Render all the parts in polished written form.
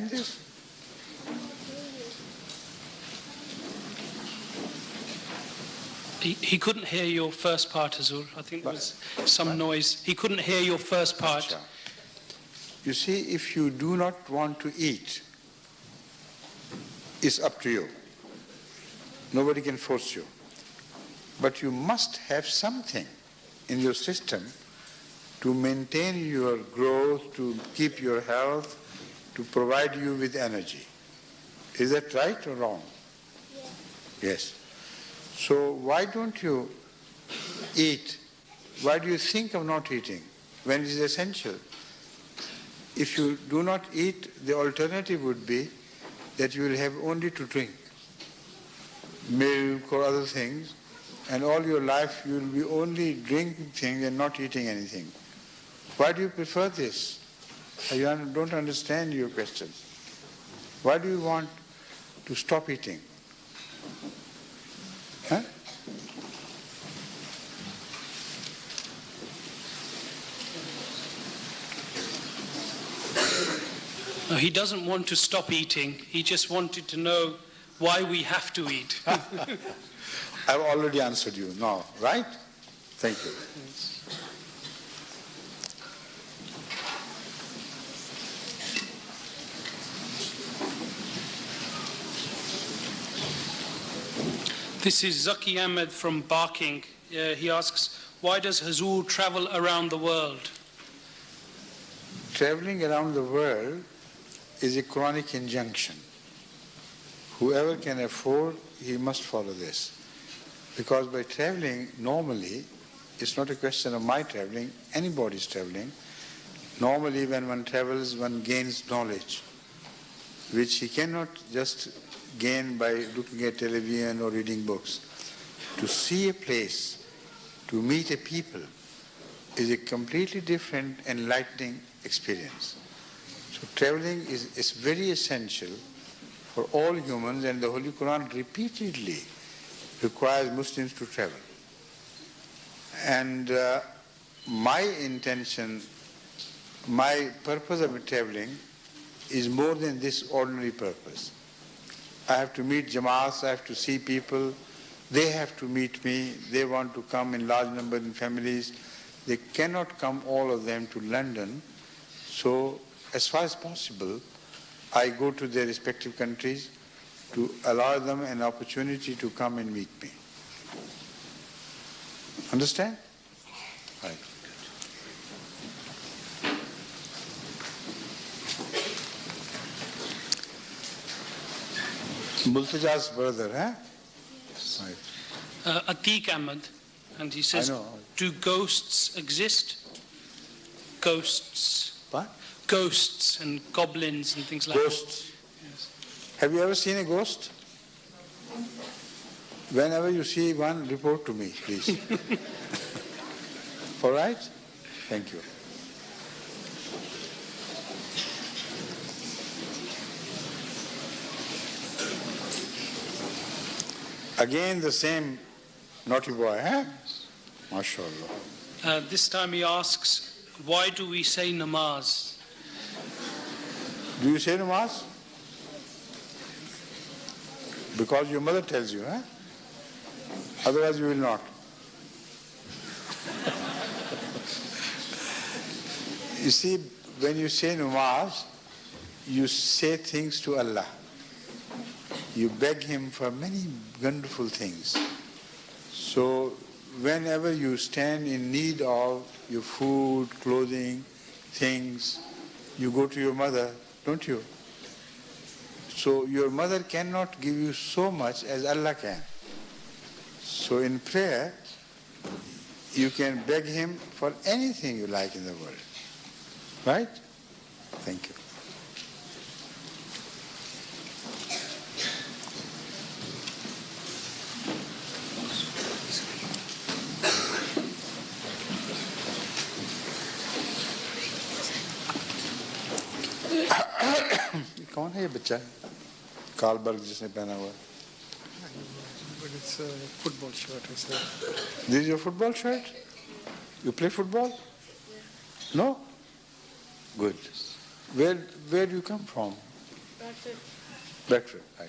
this? He couldn't hear your first part, Hazur. I think there was some noise. He couldn't hear your first part. You see, if you do not want to eat, it's up to you. Nobody can force you. But you must have something in your system to maintain your growth, to keep your health, to provide you with energy. Is that right or wrong? Yes. So why don't you eat? Why do you think of not eating when it is essential? If you do not eat, the alternative would be that you will have only to drink milk or other things, and all your life you will be only drinking things and not eating anything. Why do you prefer this? I don't understand your question. Why do you want to stop eating? Huh? No, he doesn't want to stop eating. He just wanted to know why we have to eat. I've already answered you now, right? Thank you. This is Zaki Ahmed from Barking. He asks, why does Hazur travel around the world? Traveling around the world is a Quranic injunction. Whoever can afford, he must follow this. Because by traveling, normally, it's not a question of my traveling, anybody's traveling. Normally when one travels, one gains knowledge, which he cannot just gain by looking at television or reading books. To see a place, to meet a people, is a completely different, enlightening experience. So traveling is very essential for all humans, and the Holy Quran repeatedly requires Muslims to travel. And my intention, my purpose of traveling is more than this ordinary purpose. I have to meet Jamaats, I have to see people, they have to meet me, they want to come in large numbers in families. They cannot come, all of them, to London. So as far as possible, I go to their respective countries to allow them an opportunity to come and meet me. Understand? Right. Multaja's brother, huh? Yes. Right. Atiq Ahmed, and he says, do ghosts exist? Ghosts. What? Ghosts and goblins and things like that. Ghosts. Yes. Have you ever seen a ghost? Whenever you see one, report to me, please. All right? Thank you. Again the same naughty boy, huh? MashaAllah. This time he asks, why do we say namaz? Do you say namaz? Because your mother tells you, huh? Otherwise you will not. You see, when you say namaz, you say things to Allah. You beg Him for many wonderful things. So whenever you stand in need of your food, clothing, things, you go to your mother, don't you? So your mother cannot give you so much as Allah can. So in prayer, you can beg Him for anything you like in the world. Right? Thank you. कौन है ये बच्चा कार्लबर्ग जिसने पहना हुआ But it's a football shirt, I said. This is your football shirt? You play football? No? Good. Where do you come from? Bradford, right.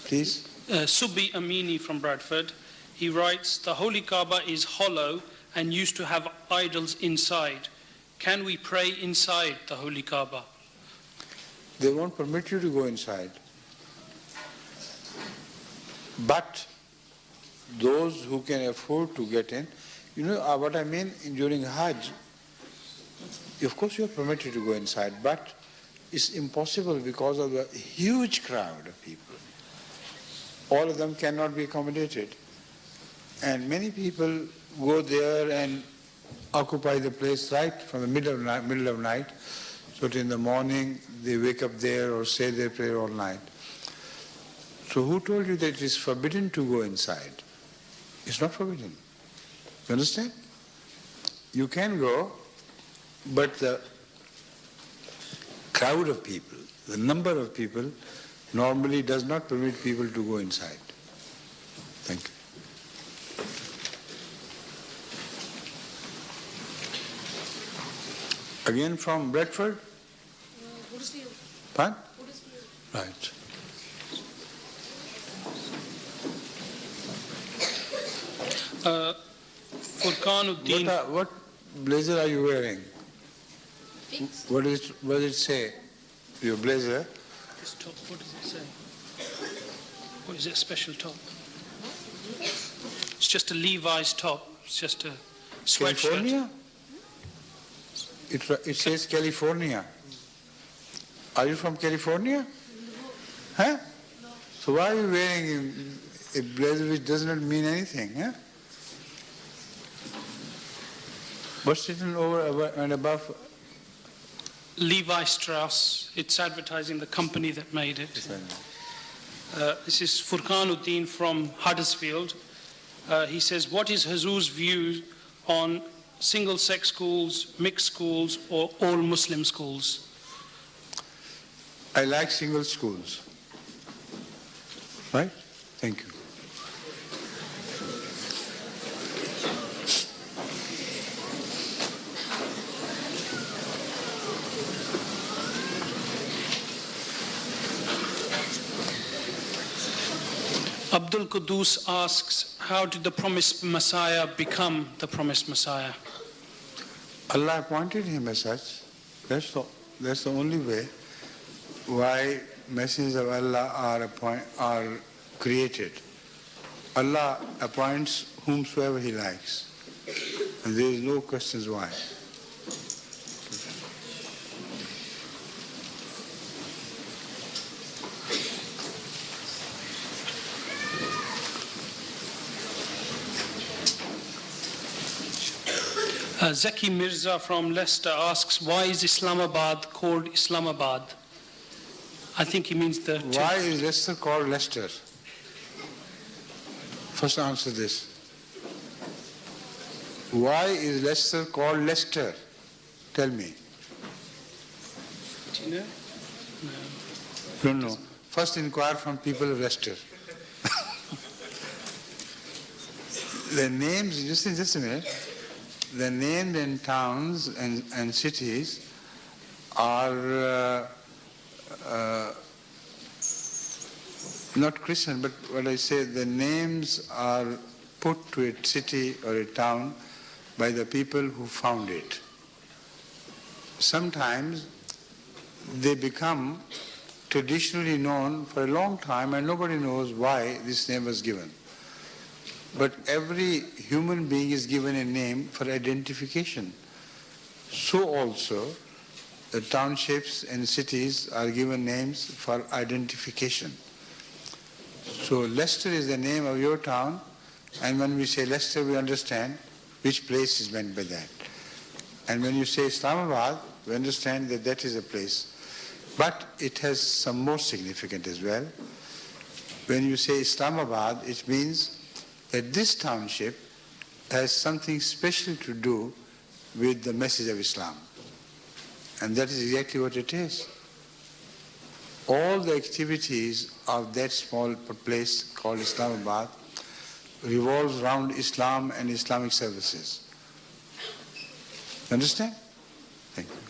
Please. Subi Amini from Bradford. He writes, the Holy Kaaba is hollow and used to have idols inside. Can we pray inside the Holy Kaaba? They won't permit you to go inside. But those who can afford to get in, you know what I mean, during Hajj, of course you are permitted to go inside, but it's impossible because of the huge crowd of people. All of them cannot be accommodated. And many people go there and occupy the place right from the middle of night. So that in the morning they wake up there or say their prayer all night. So who told you that it is forbidden to go inside? It's not forbidden. You understand? You can go, but the crowd of people, the number of people, normally does not permit people to go inside. Thank you. Again from Bradford? Pardon? Right. Furqanuddin. What blazer are you wearing? What does it say? Your blazer? This top, what does it say? What is it, a special top? It's just a Levi's top. It's just a sweatshirt. California? It says California. Are you from California? Huh? So why are you wearing a blazer which does not mean anything? Huh? What's written over and above? Levi Strauss. It's advertising the company that made it. This is Furqanuddin from Huddersfield. He says, what is Hazur's view on single-sex schools, mixed schools, or all Muslim schools? I like single schools. Right? Thank you. Abdul Qudus asks, how did the promised Messiah become the promised Messiah? Allah appointed him as such. That's the only way why messengers of Allah are created. Allah appoints whomsoever He likes. And there is no questions why. Zaki Mirza from Leicester asks, why is Islamabad called Islamabad? I think he means the... Why is Leicester called Leicester? First answer this. Why is Leicester called Leicester? Tell me. Do you know? No. Don't know. First inquire from people of Leicester. The names, just a minute. The names in towns and cities are not Christian, but what I say, the names are put to a city or a town by the people who found it. Sometimes they become traditionally known for a long time and nobody knows why this name was given. But every human being is given a name for identification. So also, the townships and cities are given names for identification. So Leicester is the name of your town, and when we say Leicester, we understand which place is meant by that. And when you say Islamabad, we understand that that is a place. But it has some more significance as well. When you say Islamabad, it means that this township has something special to do with the message of Islam. And that is exactly what it is. All the activities of that small place called Islamabad revolves around Islam and Islamic services. Understand? Thank you.